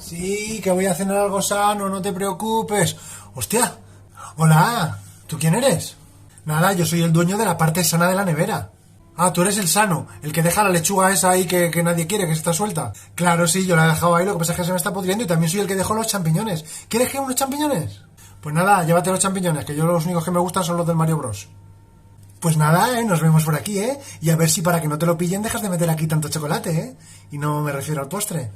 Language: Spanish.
Sí, que voy a cenar algo sano, no te preocupes. Hostia, hola, ¿tú quién eres? Nada, yo soy el dueño de la parte sana de la nevera. Ah, tú eres el sano, el que deja la lechuga esa ahí que nadie quiere, que está suelta. Claro, sí, yo la he dejado ahí, lo que pasa es que se me está pudriendo y también soy el que dejó los champiñones. ¿Quieres que unos champiñones? Pues nada, llévate los champiñones, que yo los únicos que me gustan son los del Mario Bros. Pues nada, nos vemos por aquí, ¿eh? Y a ver si para que no te lo pillen dejas de meter aquí tanto chocolate, ¿eh? Y no me refiero al postre.